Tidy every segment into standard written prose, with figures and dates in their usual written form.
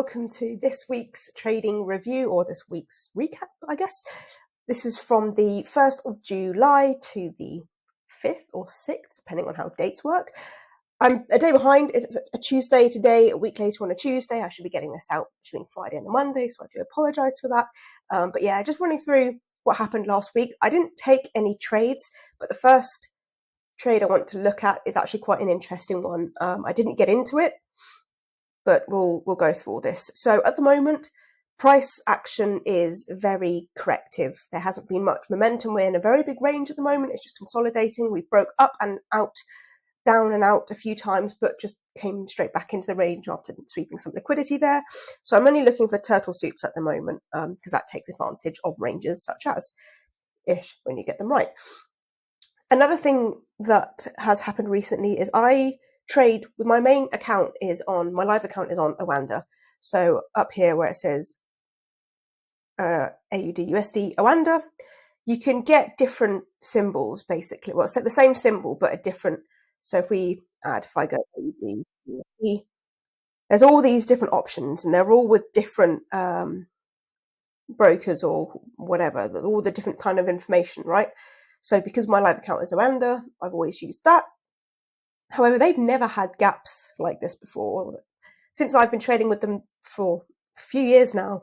welcome to this week's trading review, or this week's recap, I guess. This is from the 1st of July to the 5th or 6th, depending on how dates work. I'm a day behind. It's a Tuesday today, a week later on a Tuesday. I should be getting this out between Friday and Monday, so I do apologise for that. But yeah, just running through what happened last week. I didn't take any trades, but the first trade I want to look at is actually quite an interesting one. I didn't get into it, but we'll go through all this. So at the moment, price action is very corrective. There hasn't been much momentum. We're in a very big range at the moment. It's just consolidating. We broke up and out, down and out a few times, but just came straight back into the range after sweeping some liquidity there. So I'm only looking for turtle soups at the moment, because that takes advantage of ranges such as ish when you get them right. Another thing that has happened recently is I trade with my main account my live account is on Oanda. So up here where it says AUD USD Oanda, you can get different symbols basically. Well, it's the same symbol but a different. So if I go AUD USD, there's all these different options, and they're all with different brokers or whatever, all the different kind of information, right? So because my live account is Oanda, I've always used that. However, they've never had gaps like this before. Since I've been trading with them for a few years now,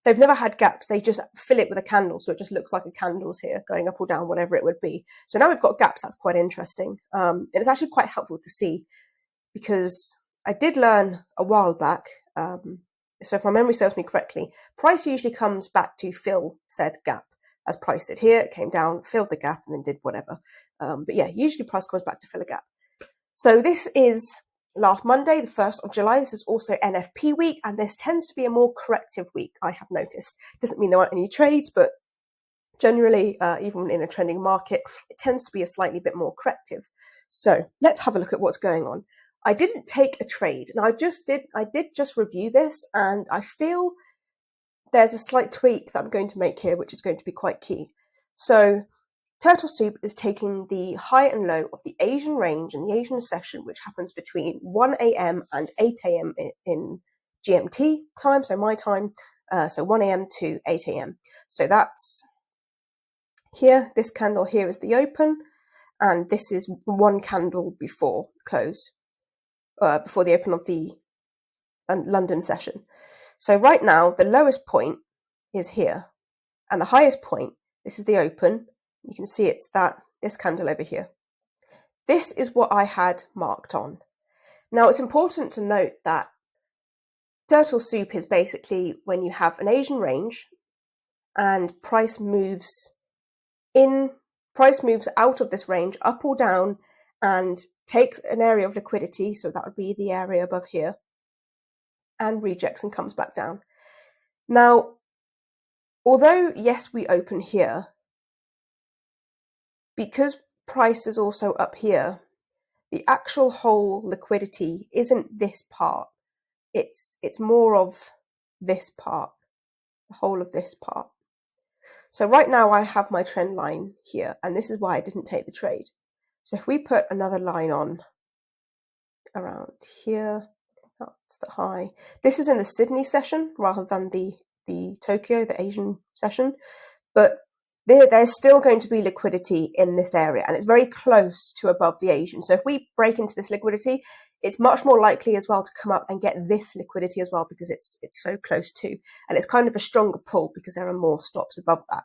they've never had gaps. They just fill it with a candle, so it just looks like a candle's here, going up or down, whatever it would be. So now we've got gaps. That's quite interesting. And it's actually quite helpful to see, because I did learn a while back, so if my memory serves me correctly, price usually comes back to fill said gap. As price did here, it came down, filled the gap, and then did whatever. But yeah, usually price comes back to fill a gap. So this is last Monday, the 1st of July. This is also NFP week, and this tends to be a more corrective week, I have noticed. Doesn't mean there aren't any trades, but generally, even in a trending market, it tends to be a slightly bit more corrective. So let's have a look at what's going on. I didn't take a trade, and I did just review this, and I feel there's a slight tweak that I'm going to make here, which is going to be quite key. So Turtle Soup is taking the high and low of the Asian range and the Asian session, which happens between 1 a.m. and 8 a.m. in GMT time, so my time, so 1 a.m. to 8 a.m. So that's here. This candle here is the open, and this is one candle before close, before the open of the London session. So right now, the lowest point is here, and the highest point, this is the open. You can see it's this candle over here. This is what I had marked on. Now, it's important to note that Turtle Soup is basically when you have an Asian range and price moves out of this range, up or down, and takes an area of liquidity, so that would be the area above here, and rejects and comes back down. Now, although, yes, we open here, because price is also up here, the actual whole liquidity isn't this part. It's more of this part, the whole of this part. So right now I have my trend line here, and this is why I didn't take the trade. So if we put another line on around here, that's the high. This is in the Sydney session rather than the Tokyo, the Asian session, but there's still going to be liquidity in this area, and it's very close to above the Asian. So if we break into this liquidity, it's much more likely as well to come up and get this liquidity as well, because it's so close to, and it's kind of a stronger pull because there are more stops above that.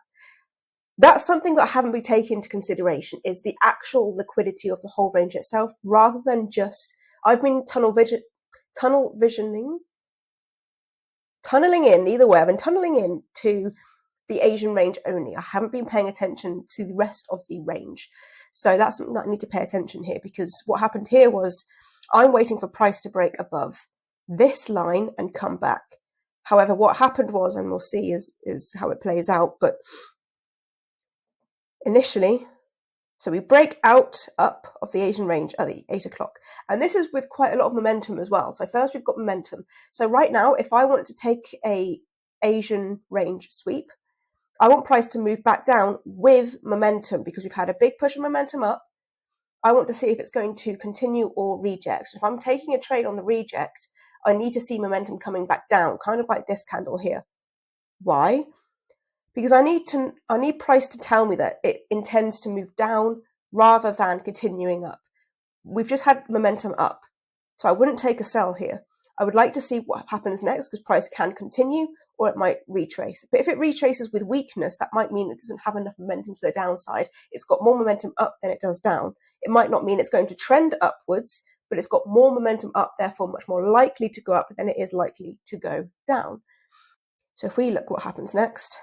That's something that I haven't been taken into consideration, is the actual liquidity of the whole range itself, rather than just, I've been tunneling in, either way, I've been tunneling in to the Asian range only. I haven't been paying attention to the rest of the range. So that's something that I need to pay attention here, because what happened here was I'm waiting for price to break above this line and come back. However, what happened was, and we'll see is how it plays out, but initially, so we break up of the Asian range at the 8 o'clock. And this is with quite a lot of momentum as well. So first we've got momentum. So right now, if I want to take a Asian range sweep, I want price to move back down with momentum, because we've had a big push of momentum up. I want to see if it's going to continue or reject. If I'm taking a trade on the reject, I need to see momentum coming back down, kind of like this candle here. Why? Because I need price to tell me that it intends to move down rather than continuing up. We've just had momentum up, so I wouldn't take a sell here. I would like to see what happens next, because price can continue or it might retrace. But if it retraces with weakness, that might mean it doesn't have enough momentum to the downside. It's got more momentum up than it does down. It might not mean it's going to trend upwards, but it's got more momentum up, therefore much more likely to go up than it is likely to go down. So if we look what happens next,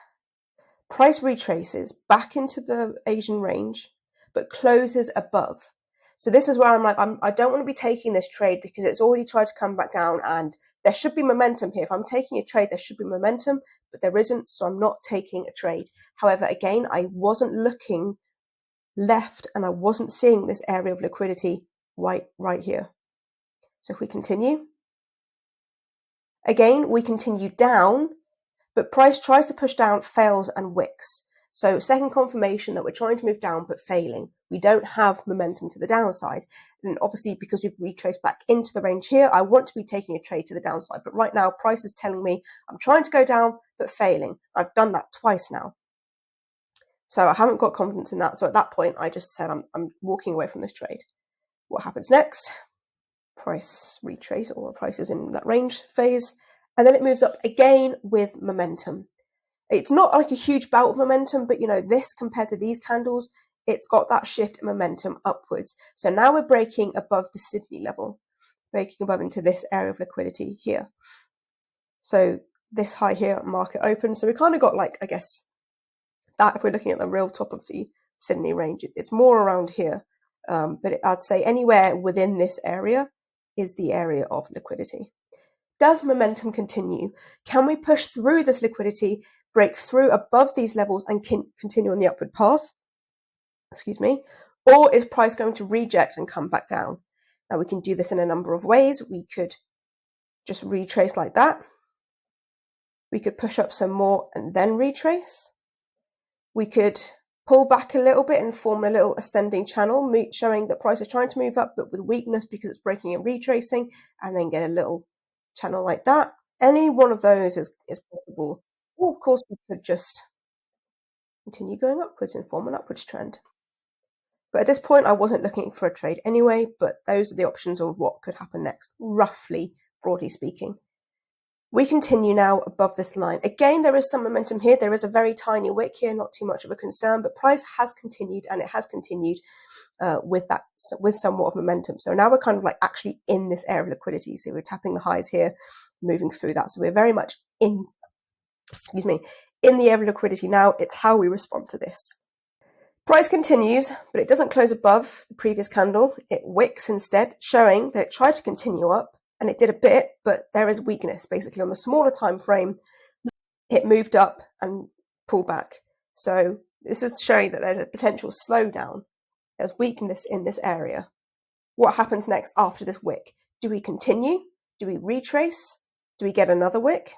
price retraces back into the Asian range, but closes above. So this is where I'm like, I don't want to be taking this trade because it's already tried to come back down, and there should be momentum here. If I'm taking a trade, there should be momentum, but there isn't, so I'm not taking a trade. However, again, I wasn't looking left and I wasn't seeing this area of liquidity right here. So if we continue, again, we continue down, but price tries to push down, fails, and wicks. So second confirmation that we're trying to move down but failing. We don't have momentum to the downside. And obviously, because we've retraced back into the range here, I want to be taking a trade to the downside. But right now, price is telling me I'm trying to go down but failing. I've done that twice now. So I haven't got confidence in that. So at that point, I just said I'm walking away from this trade. What happens next? Price retrace, or price is in that range phase. And then it moves up again with momentum. It's not like a huge bout of momentum, but this compared to these candles, it's got that shift in momentum upwards. So now we're breaking above the Sydney level, breaking above into this area of liquidity here. So this high here, market open. So we kind of got like, I guess, that if we're looking at the real top of the Sydney range, it's more around here. But I'd say anywhere within this area is the area of liquidity. Does momentum continue? Can we push through this liquidity, break through above these levels, and continue on the upward path? Excuse me. Or is price going to reject and come back down? Now, we can do this in a number of ways. We could just retrace like that. We could push up some more and then retrace. We could pull back a little bit and form a little ascending channel, showing that price is trying to move up, but with weakness because it's breaking and retracing, and then get a little channel like that. Any one of those is possible. Or of course we could just continue going upwards and form an upwards trend. But at this point I wasn't looking for a trade anyway, but those are the options of what could happen next, roughly, broadly speaking. We continue now above this line. Again, there is some momentum here. There is a very tiny wick here, not too much of a concern, but price has continued, and it has continued with somewhat of momentum. So now we're kind of like actually in this area of liquidity. So we're tapping the highs here, moving through that. So we're very much in the area of liquidity now. It's how we respond to this. Price continues, but it doesn't close above the previous candle. It wicks instead, showing that it tried to continue up, and it did a bit, but there is weakness. Basically, on the smaller time frame, it moved up and pulled back. So this is showing that there's a potential slowdown. There's weakness in this area. What happens next after this wick? Do we continue? Do we retrace? Do we get another wick?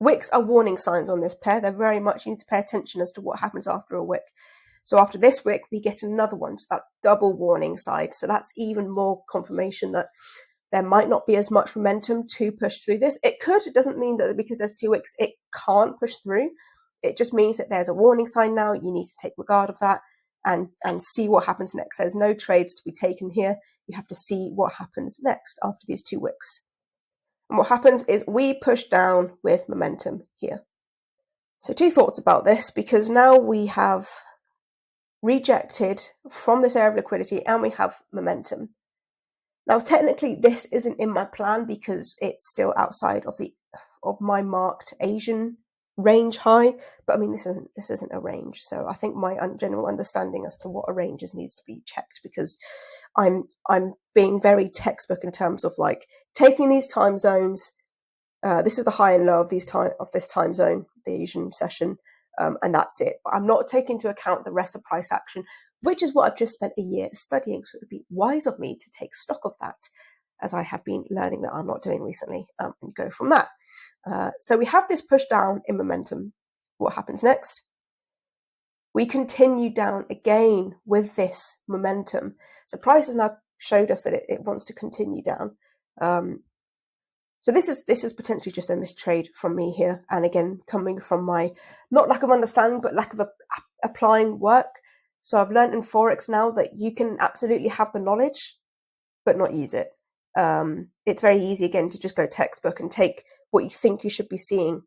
Wicks are warning signs on this pair. They're very much, you need to pay attention as to what happens after a wick. So after this wick, we get another one. So that's double warning side. So that's even more confirmation that there might not be as much momentum to push through this. It could. It doesn't mean that because there's two wicks, it can't push through. It just means that there's a warning sign now. You need to take regard of that and see what happens next. There's no trades to be taken here. You have to see what happens next after these two wicks. And what happens is we push down with momentum here. So two thoughts about this, because now we have rejected from this area of liquidity and we have momentum. Now, technically, this isn't in my plan because it's still outside of my marked Asian range high. But I mean, this isn't a range, so I think my general understanding as to what a range is needs to be checked, because I'm being very textbook in terms of like taking these time zones. This is the high and low of this time zone, the Asian session, and that's it. But I'm not taking into account the rest of price action, which is what I've just spent a year studying. So it would be wise of me to take stock of that, as I have been learning that I'm not doing recently, and go from that. So we have this push down in momentum. What happens next? We continue down again with this momentum. So price has now showed us that it wants to continue down. So this is potentially just a mistrade from me here, and again coming from my not lack of understanding but lack of applying work. So I've learned in Forex now that you can absolutely have the knowledge but not use it. It's very easy again to just go textbook and take what you think you should be seeing,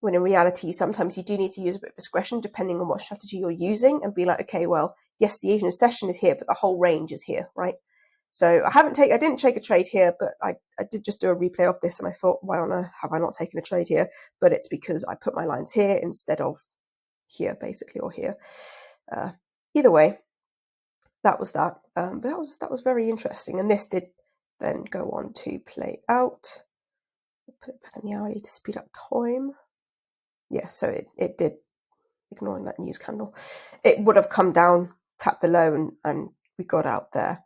when in reality sometimes you do need to use a bit of discretion depending on what strategy you're using, and be like, okay, well, yes, the Asian session is here, but the whole range is here, right? So I didn't take a trade here, but I did just do a replay of this, and I thought, why on earth have I not taken a trade here? But it's because I put my lines here instead of here, basically, or here. Either way, that was that. But that was very interesting, and this did then go on to play out. Put it back in the hourly to speed up time. Yeah, so it did, ignoring that news candle, it would have come down, tapped the low, and we got out there.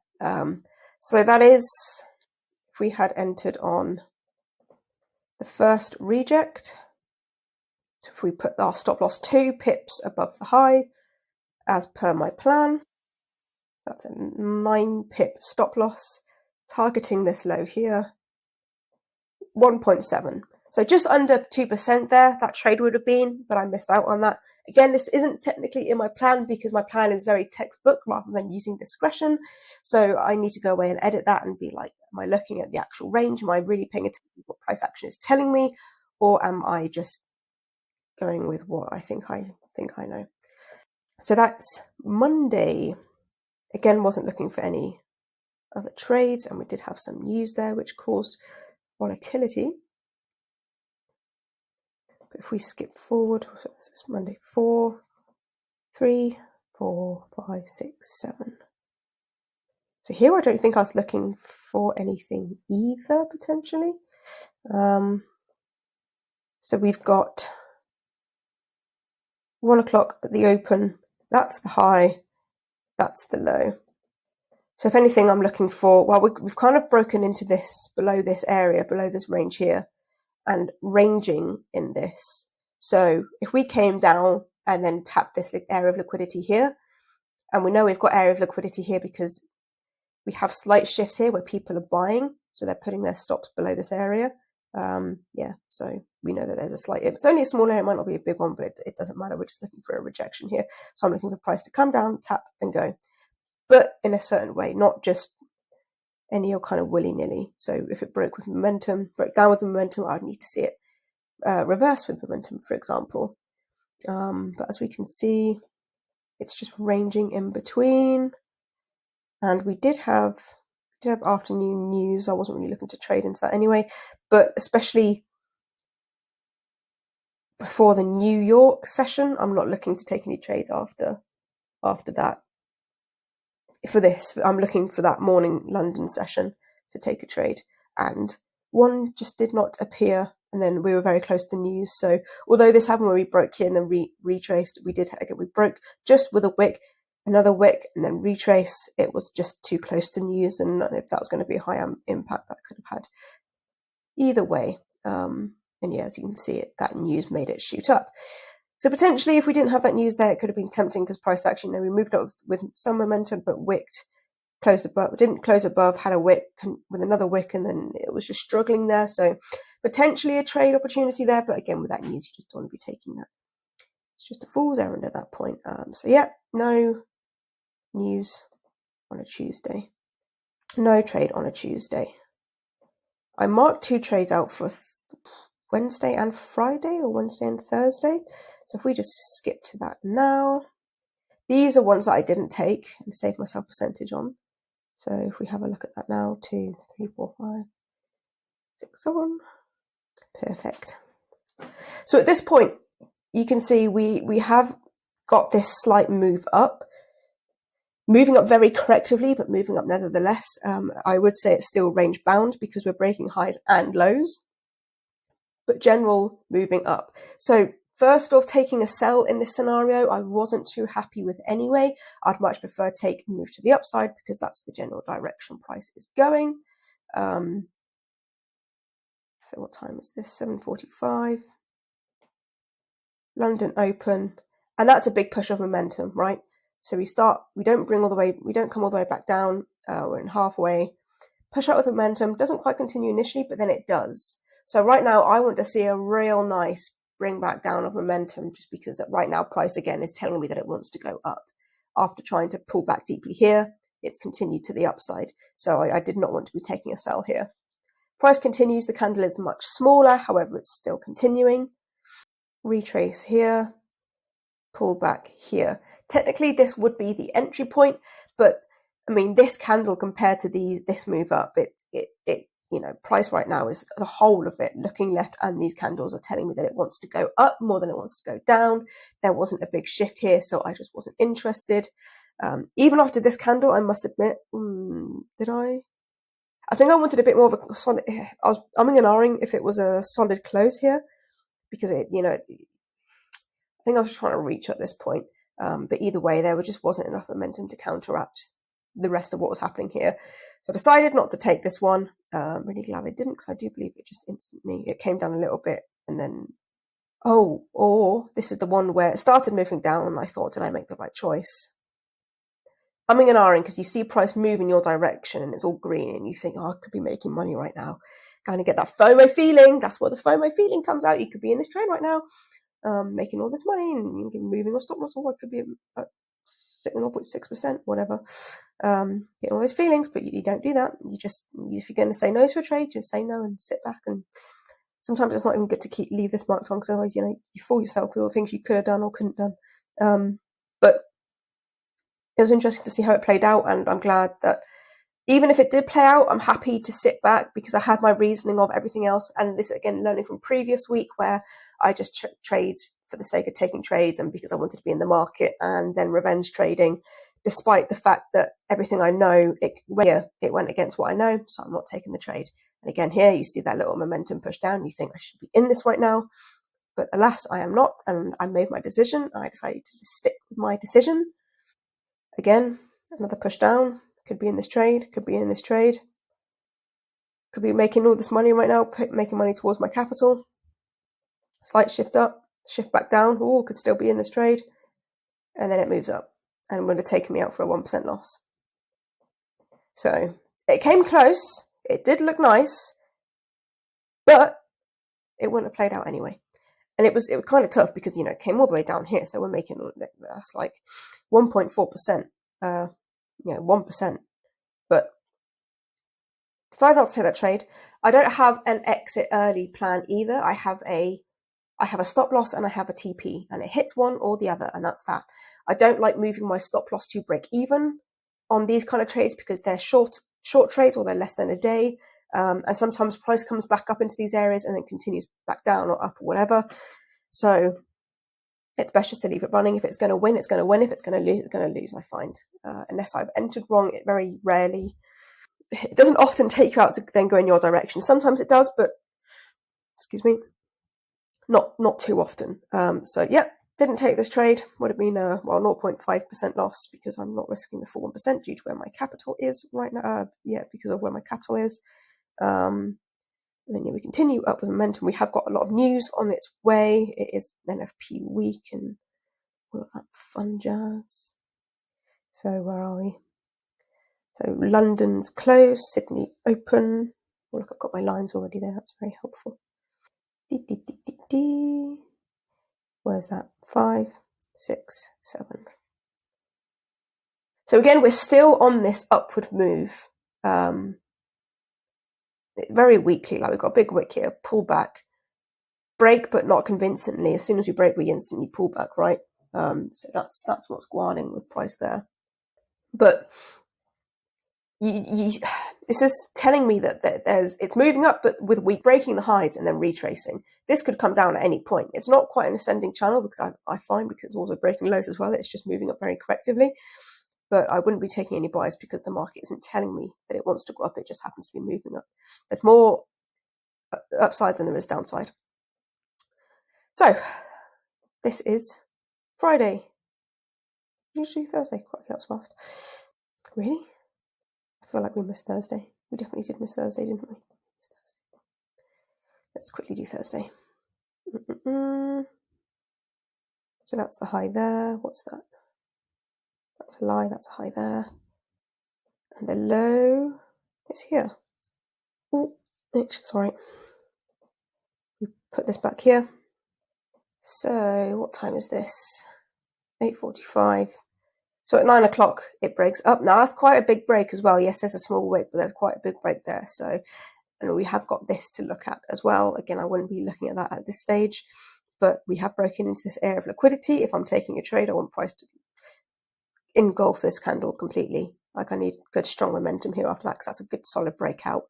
So that is, if we had entered on the first reject, so if we put our stop loss 2 pips above the high, as per my plan, that's a 9 pip stop loss, targeting this low here, 1.7. So just under 2% there, that trade would have been, but I missed out on that. Again, this isn't technically in my plan because my plan is very textbook rather than using discretion. So I need to go away and edit that and be like, am I looking at the actual range? Am I really paying attention to what price action is telling me? Or am I just going with what I think I know? So that's Monday. Again, wasn't looking for any other trades, and we did have some news there which caused volatility. But if we skip forward, so this is Monday 4, 3, 4, 5, 6, 7. So here I don't think I was looking for anything either, potentially. So we've got 1 o'clock at the open. That's the high. That's the low. So if anything, I'm looking for, well, we've kind of broken into this, below this area, below this range here, and ranging in this. So if we came down and then tapped this area of liquidity here, and we know we've got area of liquidity here because we have slight shifts here where people are buying, so they're putting their stops below this area. Yeah, so we know that there's a slight, it's only a small area, it might not be a big one, but it doesn't matter, we're just looking for a rejection here. So I'm looking for price to come down, tap and go, but in a certain way, not just any old kind of willy-nilly. So if it broke down with momentum, I'd need to see it reverse with momentum, for example. But as we can see, it's just ranging in between. And we did have afternoon news. I wasn't really looking to trade into that anyway, but especially before the New York session, I'm not looking to take any trades after that. For this, I'm looking for that morning London session to take a trade, and one just did not appear. And then we were very close to news. So although this happened where we broke here and then retraced, we broke just with a wick, another wick, and then retrace. It was just too close to news, and if that was going to be a high impact, that could have had either way. And yeah, as you can see, that news made it shoot up. So potentially, if we didn't have that news there, it could have been tempting because price action, we moved up with some momentum, but wicked, closed above, didn't close above, had a wick with another wick, and then it was just struggling there. So potentially a trade opportunity there, but again, with that news, you just don't want to be taking that. It's just a fool's errand at that point. So yeah, no news on a Tuesday. No trade on a Tuesday. I marked 2 trades out for Wednesday and Friday, or Wednesday and Thursday. So if we just skip to that now, these are ones that I didn't take and save myself percentage on. So if we have a look at that now, 2, 3, 4, 5, 6, 7. Perfect. So at this point, you can see we have got this slight move up, moving up very correctively, but moving up nevertheless. I would say it's still range bound because we're breaking highs and lows, but general moving up. So first off, taking a sell in this scenario, I wasn't too happy with anyway. I'd much prefer take and move to the upside because that's the general direction price is going. So what time is this? 7:45. London open, and that's a big push of momentum, right? So we don't come all the way back down. We're in halfway, push out with momentum, doesn't quite continue initially, but then it does. So right now I want to see a real nice bring back down of momentum, just because right now price again is telling me that it wants to go up. After trying to pull back deeply here, it's continued to the upside. So I did not want to be taking a sell here. Price continues, the candle is much smaller, however it's still continuing. Retrace here, pull back here. Technically this would be the entry point, but I mean this candle compared to this move up, it you know, price right now is the whole of it looking left, and these candles are telling me that it wants to go up more than it wants to go down. There wasn't a big shift here, so I just wasn't interested. Even after this candle, I must admit, did I think I wanted a bit more of a solid. I was umming and ahhing if it was a solid close here, because it, you know, I think I was trying to reach at this point. But either way, there just wasn't enough momentum to counteract the rest of what was happening here. So I decided not to take this one. I'm really glad I didn't, because I do believe it just instantly, it came down a little bit and then, or this is the one where it started moving down and I thought, did I make the right choice? Umming and ahhing, because you see price move in your direction and it's all green and you think, oh, I could be making money right now. Kind of get that FOMO feeling. That's where the FOMO feeling comes out. You could be in this trade right now, making all this money and you can be moving your stop loss, or it could be at 0.6%, whatever. Getting all those feelings, but you don't do that. You just, if you're going to say no to a trade, just say no and sit back. And sometimes it's not even good to leave this marked on, because otherwise, you know, you fool yourself with all the things you could have done or couldn't done. But it was interesting to see how it played out, and I'm glad that even if it did play out, I'm happy to sit back because I had my reasoning of everything else. And this, again, learning from previous week where I just trade for the sake of taking trades and because I wanted to be in the market, and then revenge trading, despite the fact that everything I know, it went against what I know, so I'm not taking the trade. And again, here you see that little momentum push down. You think I should be in this right now, but alas, I am not. And I made my decision. I decided to stick with my decision. Again, another push down. Could be in this trade, could be in this trade. Could be making all this money right now, making money towards my capital. Slight shift up, shift back down. Oh, could still be in this trade. And then it moves up and would have taken me out for a 1% loss. So it came close. It did look nice, but it wouldn't have played out anyway. And it was kind of tough because, you know, it came all the way down here. So we're making, that's like 1.4%, 1%. But decided not to take that trade. I don't have an exit early plan either. I have a stop loss and I have a TP, and it hits one or the other, and that's that. I don't like moving my stop loss to break even on these kind of trades because they're short trades, or they're less than a day. And sometimes price comes back up into these areas and then continues back down or up or whatever. So it's best just to leave it running. If it's going to win, it's going to win. If it's going to lose, it's going to lose, I find. Unless I've entered wrong, it very rarely, it doesn't often take you out to then go in your direction. Sometimes it does, but excuse me, not too often. So yeah, didn't take this trade. Would have been a 0.5% loss because I'm not risking the full 1% due to where my capital is right now. Because of where my capital is. And then we continue up with momentum. We have got a lot of news on its way. It is NFP week and all of that fun jazz. So where are we? So London's closed, Sydney open. Oh, look, I've got my lines already there. That's very helpful. Where's that? 5, 6, 7. So again, we're still on this upward move. Very weakly, like we've got a big wick here, pull back, break, but not convincingly. As soon as we break, we instantly pull back, right? So that's what's going on with price there. But this is telling me that it's moving up, but with weak, breaking the highs and then retracing. This could come down at any point. It's not quite an ascending channel because I find, because it's also breaking lows as well, it's just moving up very correctively. But I wouldn't be taking any buys because the market isn't telling me that it wants to go up. It just happens to be moving up. There's more upside than there is downside. So this is Friday. Usually Thursday. Quite, that was fast. Really? I feel like we missed Thursday. We definitely did miss Thursday, didn't we? Let's quickly do Thursday. So that's the high there. What's that? That's a lie. That's a high there. And the low is here. Oh, sorry. We put this back here. So what time is this? 8:45. So at 9 o'clock it breaks up. Now that's quite a big break as well. Yes, there's a small wick, but there's quite a big break there. So, and we have got this to look at as well. Again, I wouldn't be looking at that at this stage, but we have broken into this area of liquidity. If I'm taking a trade, I want price to engulf this candle completely. Like I need good strong momentum here after that because that's a good solid breakout.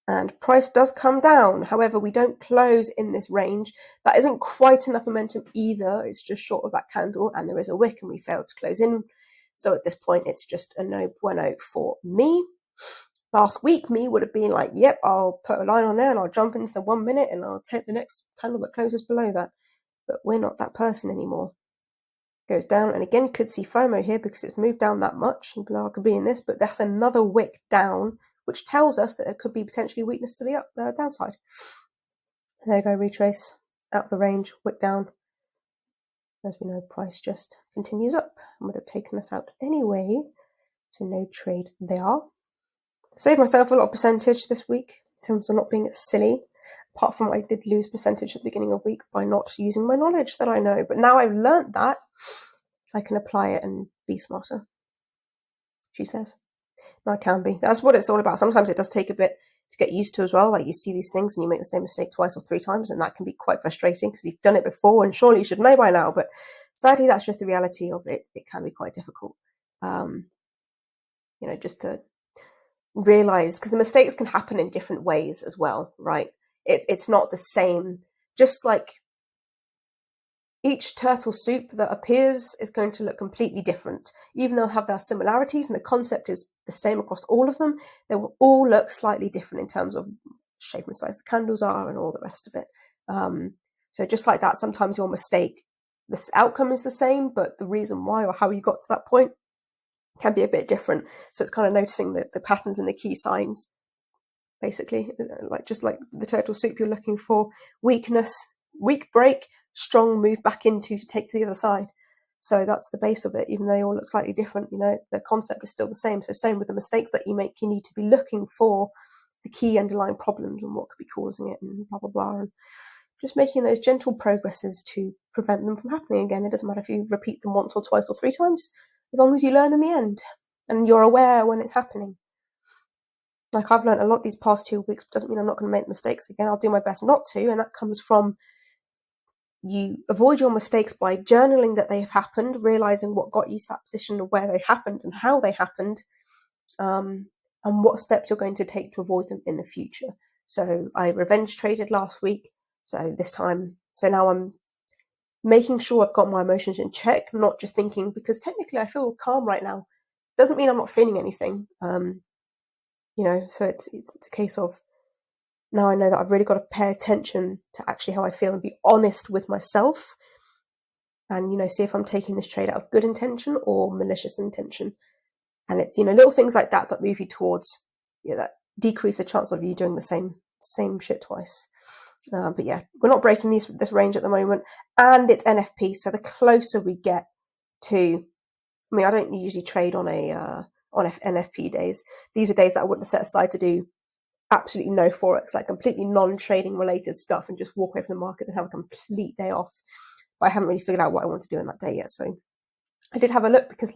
And price does come down. However, we don't close in this range. That isn't quite enough momentum either. It's just short of that candle and there is a wick and we failed to close in. So at this point, it's just a no bueno for me. Last week, me would have been like, yep, I'll put a line on there and I'll jump into the 1 minute and I'll take the next candle that closes below that. But we're not that person anymore. Goes down, and again, could see FOMO here because it's moved down that much. And I could be in this, but that's another wick down, which tells us that there could be potentially weakness to the downside. There we go, retrace, out of the range, wick down. As we know, price just continues up and would have taken us out anyway, so no trade there. Saved myself a lot of percentage this week in terms of not being silly, apart from I did lose percentage at the beginning of the week by not using my knowledge that I know. But now I've learned that, I can apply it and be smarter, she says. I can be. That's what it's all about. Sometimes it does take a bit to get used to as well. Like you see these things and you make the same mistake twice or 3 times, and that can be quite frustrating because you've done it before and surely you should know by now. But sadly, that's just the reality of it. It can be quite difficult, just to realize, because the mistakes can happen in different ways as well, right? It's not the same. Just like each turtle soup that appears is going to look completely different. Even though they'll have their similarities and the concept is the same across all of them, they will all look slightly different in terms of shape and size the candles are and all the rest of it. So just like that, sometimes your mistake, the outcome is the same, but the reason why or how you got to that point can be a bit different. So it's kind of noticing the patterns and the key signs, basically. Just like the turtle soup, you're looking for weakness, weak break, strong move back into to take to the other side. So that's the base of it. Even though they all look slightly different, the concept is still the same. So same with the mistakes that you make, you need to be looking for the key underlying problems and what could be causing it and blah, blah, blah. And just making those gentle progresses to prevent them from happening again. It doesn't matter if you repeat them once or twice or 3 times, as long as you learn in the end and you're aware when it's happening. Like I've learned a lot these past 2 weeks, but doesn't mean I'm not going to make mistakes again. I'll do my best not to. And that comes from you avoid your mistakes by journaling that they have happened, realizing what got you to that position of where they happened and how they happened, and what steps you're going to take to avoid them in the future. So I revenge traded last week. So now I'm making sure I've got my emotions in check, not just thinking, because technically I feel calm right now. Doesn't mean I'm not feeling anything. So it's a case of, now I know that I've really got to pay attention to actually how I feel and be honest with myself and, see if I'm taking this trade out of good intention or malicious intention. And it's, little things like that move you towards, that decrease the chance of you doing the same shit twice. But yeah, we're not breaking this range at the moment, and it's NFP. So the closer we get to, I don't usually trade on NFP days. These are days that I wouldn't set aside to do absolutely no Forex, like completely non-trading related stuff, and just walk away from the markets and have a complete day off. But I haven't really figured out what I want to do in that day yet. So I did have a look because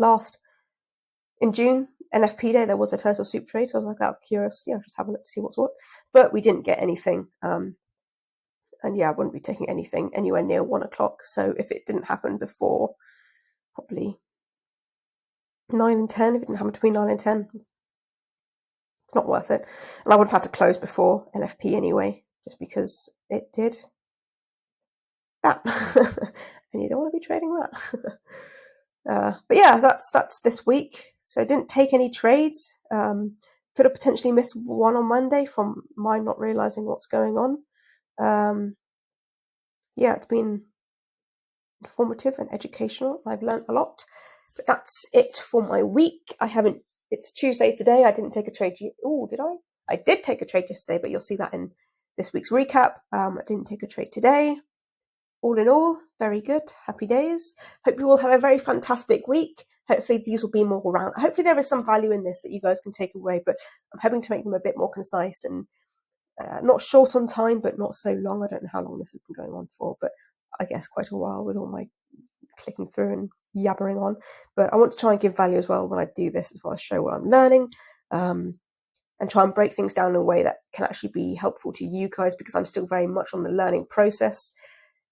in June, NFP day, there was a turtle soup trade. So I was like, out of curiosity, I'll just have a look to see what's what. But we didn't get anything. And yeah, I wouldn't be taking anything anywhere near 1 o'clock. So if it didn't happen before probably 9 and 10, if it didn't happen between 9 and 10, it's not worth it. And I would have had to close before NFP anyway, just because it did that. And you don't want to be trading that. But yeah, that's this week. So I didn't take any trades. Could have potentially missed one on Monday from my not realizing what's going on. Yeah, it's been informative and educational. I've learned a lot. But that's it for my week. It's Tuesday today. I didn't take a trade. Oh, did I? I did take a trade yesterday, but you'll see that in this week's recap. I didn't take a trade today. all in all, very good. Happy days. Hope you all have a very fantastic week. Hopefully these will be more around. Hopefully there is some value in this that you guys can take away, but I'm hoping to make them a bit more concise and not short on time, but not so long. I don't know how long this has been going on for, but I guess quite a while with all my clicking through and yabbering on. But I want to try and give value as well when I do this as well as show what I'm learning. And try and break things down in a way that can actually be helpful to you guys, because I'm still very much on the learning process.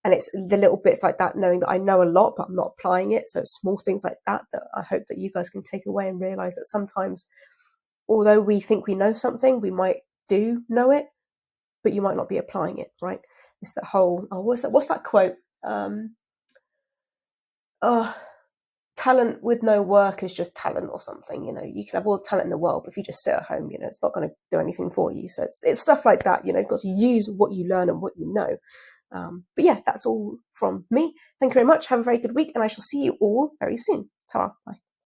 And it's the little bits like that, knowing that I know a lot, but I'm not applying it. So it's small things like that that I hope that you guys can take away and realize that sometimes, although we think we know something, we might do know it, but you might not be applying it, right? It's that whole, what's that quote? Talent with no work is just talent or something. You can have all the talent in the world, but if you just sit at home, it's not going to do anything for you. So it's stuff like that. You've got to use what you learn and what you know. But yeah, that's all from me. Thank you very much. Have a very good week, and I shall see you all very soon. Ta-ra. Bye.